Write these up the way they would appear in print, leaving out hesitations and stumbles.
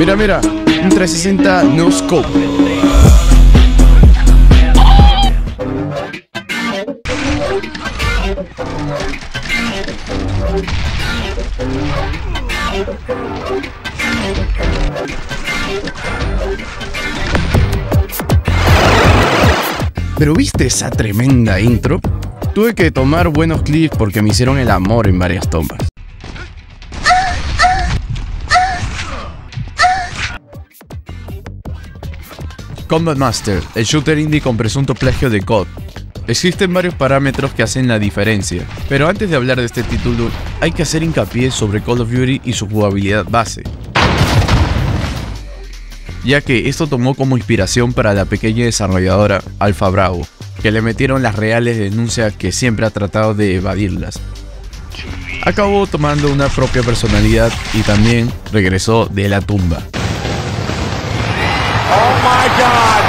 Mira, mira, un 360 no scope. ¿Pero viste esa tremenda intro? Tuve que tomar buenos clips porque me hicieron el amor en varias tomas. Combat Master, el shooter indie con presunto plagio de COD. Existen varios parámetros que hacen la diferencia, pero antes de hablar de este título, hay que hacer hincapié sobre Call of Duty y su jugabilidad base, ya que esto tomó como inspiración para la pequeña desarrolladora Alpha Bravo, que le metieron las reales denuncias que siempre ha tratado de evadirlas. Acabó tomando una propia personalidad y también regresó de la tumba. Oh my God,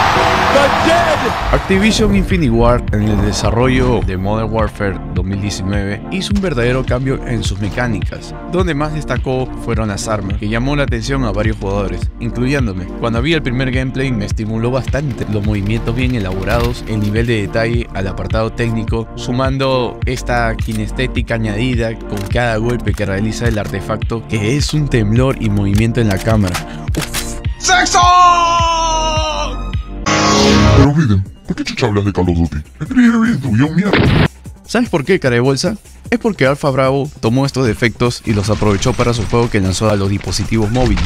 the dead. Activision Infinity Ward, en el desarrollo de Modern Warfare 2019, hizo un verdadero cambio en sus mecánicas. Donde más destacó fueron las armas, que llamó la atención a varios jugadores, incluyéndome. Cuando vi el primer gameplay me estimuló bastante los movimientos bien elaborados, el nivel de detalle al apartado técnico, sumando esta kinestética añadida con cada golpe que realiza el artefacto, que es un temblor y movimiento en la cámara. Uf. ¡Sexo! Pero Biden, ¿por qué chucha hablas de Call of Duty? Me creí bien tuyo, mierda. ¿Sabes por qué, cara de bolsa? Es porque Alpha Bravo tomó estos defectos y los aprovechó para su juego que lanzó a los dispositivos móviles,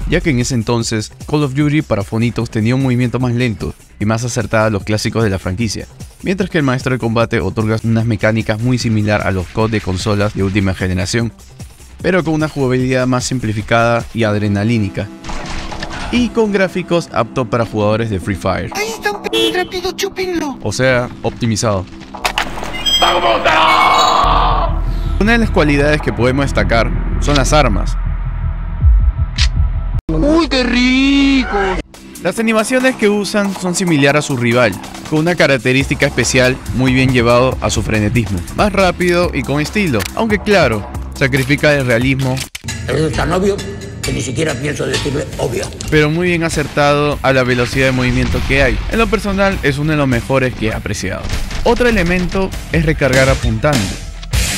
ya que en ese entonces Call of Duty para fonitos tenía un movimiento más lento y más acertada a los clásicos de la franquicia, mientras que el maestro de combate otorga unas mecánicas muy similar a los COD de consolas de última generación, pero con una jugabilidad más simplificada y adrenalínica, y con gráficos aptos para jugadores de Free Fire. Ahí está un rápido, chúpenlo. O sea, optimizado. Una de las cualidades que podemos destacar son las armas. ¡Uy, qué rico! Las animaciones que usan son similares a su rival, con una característica especial muy bien llevado a su frenetismo, más rápido y con estilo, aunque claro, sacrifica el realismo, Es tan obvio que ni siquiera pienso decirle obvio. pero muy bien acertado a la velocidad de movimiento que hay. En lo personal es uno de los mejores que he apreciado. Otro elemento es recargar apuntando.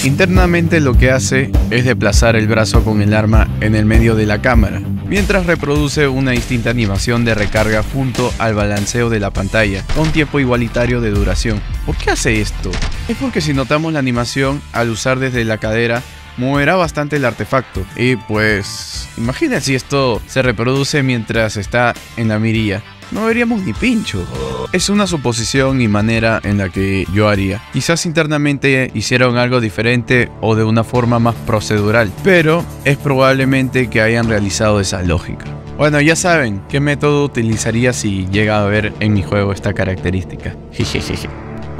Internamente lo que hace es desplazar el brazo con el arma en el medio de la cámara, mientras reproduce una distinta animación de recarga junto al balanceo de la pantalla, con tiempo igualitario de duración. ¿Por qué hace esto? Es porque si notamos la animación, al usar desde la cadera, moverá bastante el artefacto. Y pues, imagina si esto se reproduce mientras está en la mirilla. No veríamos ni pincho. Es una suposición y manera en la que yo haría. Quizás internamente hicieron algo diferente o de una forma más procedural, pero es probablemente que hayan realizado esa lógica. Bueno, ya saben qué método utilizaría si llega a ver en mi juego esta característica.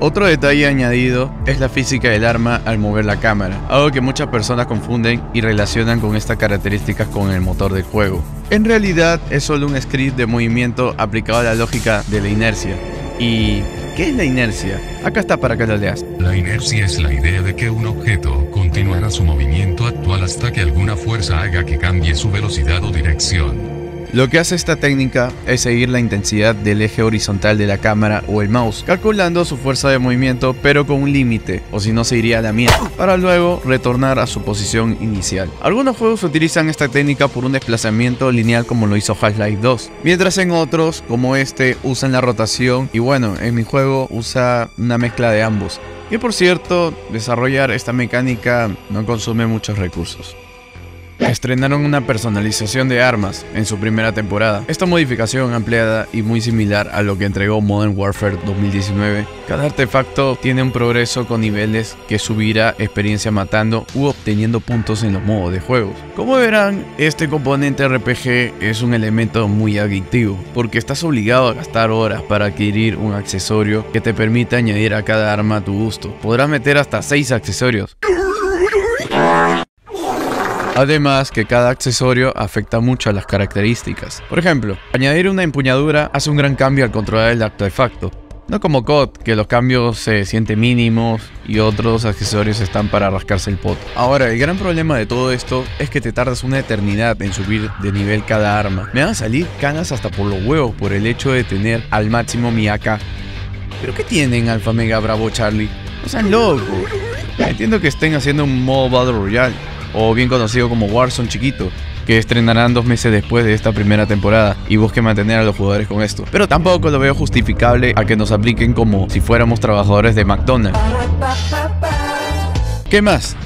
Otro detalle añadido es la física del arma al mover la cámara, algo que muchas personas confunden y relacionan con estas características con el motor del juego. En realidad es solo un script de movimiento aplicado a la lógica de la inercia. ¿Y qué es la inercia? Acá está para que lo leas. La inercia es la idea de que un objeto continuará su movimiento actual hasta que alguna fuerza haga que cambie su velocidad o dirección. Lo que hace esta técnica es seguir la intensidad del eje horizontal de la cámara o el mouse, calculando su fuerza de movimiento pero con un límite, o si no se iría a la mierda, para luego retornar a su posición inicial. Algunos juegos utilizan esta técnica por un desplazamiento lineal como lo hizo Half-Life 2, mientras en otros, como este, usan la rotación y bueno, en mi juego usa una mezcla de ambos. Y por cierto, desarrollar esta mecánica no consume muchos recursos. Estrenaron una personalización de armas en su primera temporada. Esta modificación ampliada y muy similar a lo que entregó Modern Warfare 2019. Cada artefacto tiene un progreso con niveles que subirá experiencia matando u obteniendo puntos en los modos de juego. Como verán, este componente RPG es un elemento muy adictivo, porque estás obligado a gastar horas para adquirir un accesorio que te permita añadir a cada arma a tu gusto. Podrás meter hasta 6 accesorios. Además que cada accesorio afecta mucho a las características. Por ejemplo, añadir una empuñadura hace un gran cambio al controlar el artefacto. No como COD, que los cambios se sienten mínimos y otros accesorios están para rascarse el poto. Ahora, el gran problema de todo esto es que te tardas una eternidad en subir de nivel cada arma. Me van a salir canas hasta por los huevos por el hecho de tener al máximo mi AK. ¿Pero qué tienen Alpha Mega Bravo Charlie? No sean locos. Entiendo que estén haciendo un modo Battle Royale, o bien conocido como Warzone chiquito, que estrenarán 2 meses después de esta primera temporada y busque mantener a los jugadores con esto. Pero tampoco lo veo justificable a que nos apliquen como si fuéramos trabajadores de McDonald's. ¿Qué más?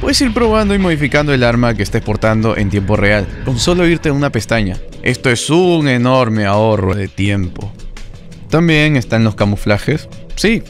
Puedes ir probando y modificando el arma que estés portando en tiempo real, con solo irte a una pestaña. Esto es un enorme ahorro de tiempo. También están los camuflajes. Sí,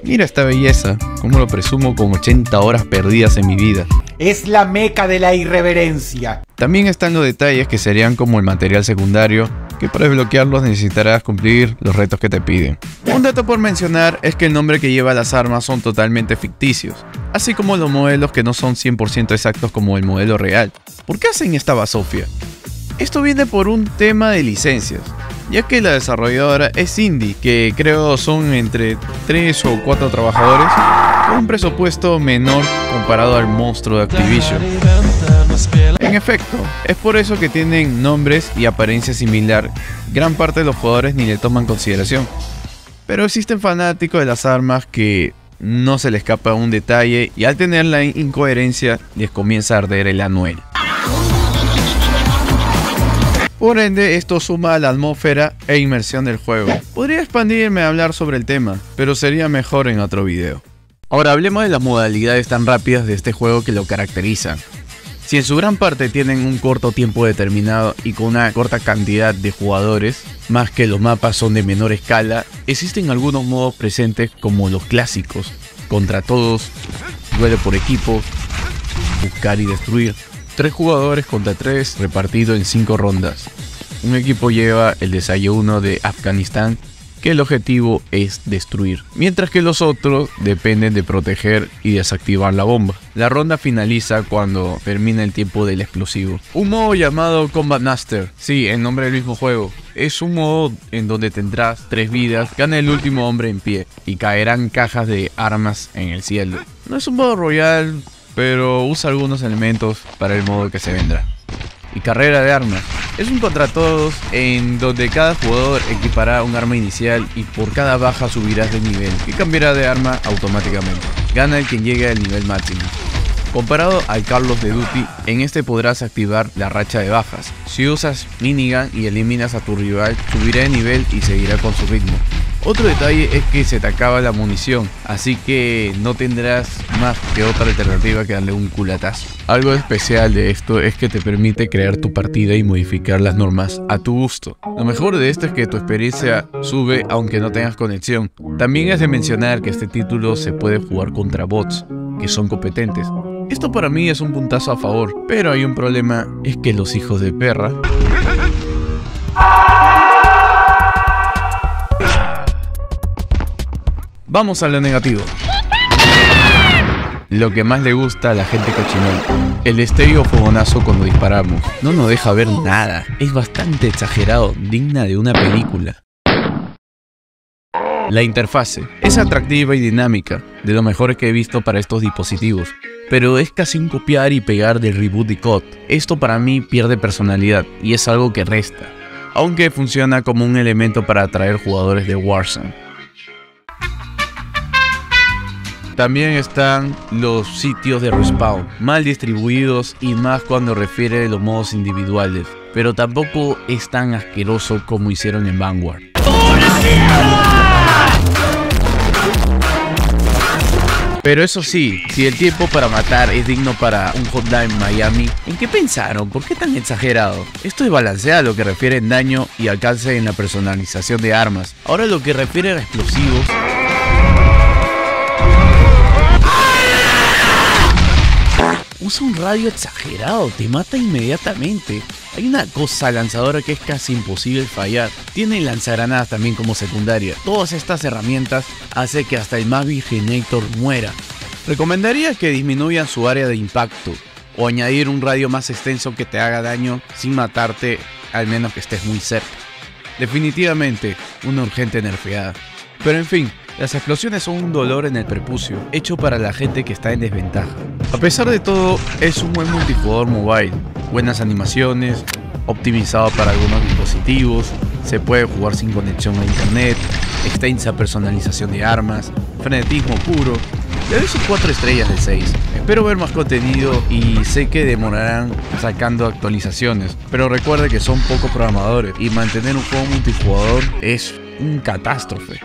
mira esta belleza, como lo presumo con 80 horas perdidas en mi vida. Es la meca de la irreverencia. También están los detalles que serían como el material secundario, que para desbloquearlos necesitarás cumplir los retos que te piden. Un dato por mencionar es que el nombre que lleva las armas son totalmente ficticios, así como los modelos que no son 100% exactos como el modelo real. ¿Por qué hacen esta basofia? Esto viene por un tema de licencias, ya que la desarrolladora es indie, que creo son entre 3 o 4 trabajadores, con un presupuesto menor comparado al monstruo de Activision. En efecto, es por eso que tienen nombres y apariencia similar. Gran parte de los jugadores ni le toman consideración. Pero existen fanáticos de las armas que no se les escapa un detalle y al tener la incoherencia les comienza a arder el anuel. Por ende, esto suma a la atmósfera e inmersión del juego. Podría expandirme a hablar sobre el tema, pero sería mejor en otro video. Ahora hablemos de las modalidades tan rápidas de este juego que lo caracterizan. Si en su gran parte tienen un corto tiempo determinado y con una corta cantidad de jugadores, más que los mapas son de menor escala, existen algunos modos presentes como los clásicos, contra todos, duelo por equipo, buscar y destruir. 3 jugadores contra 3 repartido en 5 rondas. Un equipo lleva el desayuno de Afganistán, que el objetivo es destruir, mientras que los otros dependen de proteger y desactivar la bomba. La ronda finaliza cuando termina el tiempo del explosivo. Un modo llamado Combat Master, sí, en nombre del mismo juego. Es un modo en donde tendrás 3 vidas, gana el último hombre en pie y caerán cajas de armas en el cielo. No es un modo royal, pero usa algunos elementos para el modo que se vendrá. Y carrera de armas. Es un contra todos en donde cada jugador equipará un arma inicial y por cada baja subirás de nivel y cambiará de arma automáticamente. Gana el quien llegue al nivel máximo. Comparado al Call of Duty, en este podrás activar la racha de bajas. Si usas minigun y eliminas a tu rival, subirá de nivel y seguirá con su ritmo. Otro detalle es que se te acaba la munición, así que no tendrás más que otra alternativa que darle un culatazo. Algo especial de esto es que te permite crear tu partida y modificar las normas a tu gusto. Lo mejor de esto es que tu experiencia sube aunque no tengas conexión. También es de mencionar que este título se puede jugar contra bots, que son competentes. Esto para mí es un puntazo a favor, pero hay un problema, es que los hijos de perra Vamos a lo negativo. Lo que más le gusta a la gente cochinón. El destello fogonazo cuando disparamos. No nos deja ver nada. Es bastante exagerado, digna de una película. La interfase. Es atractiva y dinámica, de lo mejor que he visto para estos dispositivos. Pero es casi un copiar y pegar del reboot de COD. Esto para mí pierde personalidad y es algo que resta. Aunque funciona como un elemento para atraer jugadores de Warzone. También están los sitios de respawn, mal distribuidos y más cuando refiere a los modos individuales, pero tampoco es tan asqueroso como hicieron en Vanguard. Pero eso sí, si el tiempo para matar es digno para un Hotline Miami, ¿en qué pensaron? ¿Por qué tan exagerado? Esto es balanceado a lo que refiere en daño y alcance en la personalización de armas. Ahora lo que refiere a explosivos... Usa un radio exagerado, te mata inmediatamente. Hay una cosa lanzadora que es casi imposible fallar. Tiene lanzagranadas también como secundaria. Todas estas herramientas hacen que hasta el más Virginator muera. Recomendaría que disminuyan su área de impacto o añadir un radio más extenso que te haga daño sin matarte, al menos que estés muy cerca. Definitivamente una urgente nerfeada. Pero en fin, las explosiones son un dolor en el prepucio, hecho para la gente que está en desventaja. A pesar de todo, es un buen multijugador mobile, buenas animaciones, optimizado para algunos dispositivos, se puede jugar sin conexión a internet, extensa personalización de armas, frenetismo puro. Le doy sus 4 estrellas de 6. Espero ver más contenido y sé que demorarán sacando actualizaciones, pero recuerde que son pocos programadores y mantener un juego multijugador es un catástrofe.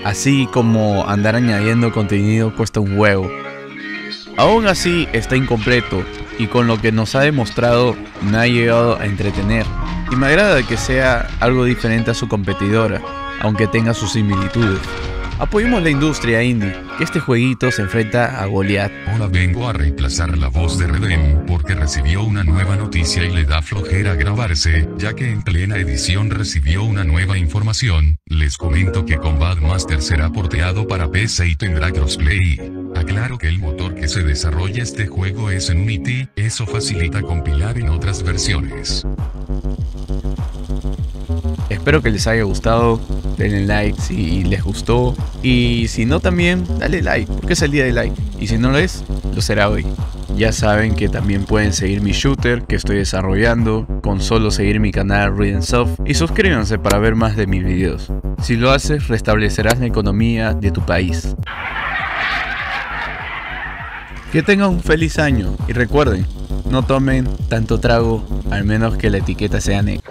Así como andar añadiendo contenido cuesta un huevo. Aún así está incompleto y con lo que nos ha demostrado me ha llegado a entretener. Y me agrada que sea algo diferente a su competidora, aunque tenga sus similitudes. Apoyemos la industria indie, que este jueguito se enfrenta a Goliath. Hola, vengo a reemplazar la voz de Redem porque recibió una nueva noticia y le da flojera grabarse, ya que en plena edición recibió una nueva información. Les comento que Combat Master será porteado para PC y tendrá crossplay. Aclaro que el motor que se desarrolla este juego es en Unity, eso facilita compilar en otras versiones. Espero que les haya gustado, denle like si les gustó y si no también dale like porque es el día de like y si no lo es, lo será hoy. Ya saben que también pueden seguir mi shooter que estoy desarrollando con solo seguir mi canal Rhythm Soft y suscríbanse para ver más de mis videos. Si lo haces, restablecerás la economía de tu país. Que tengan un feliz año y recuerden, no tomen tanto trago al menos que la etiqueta sea negra.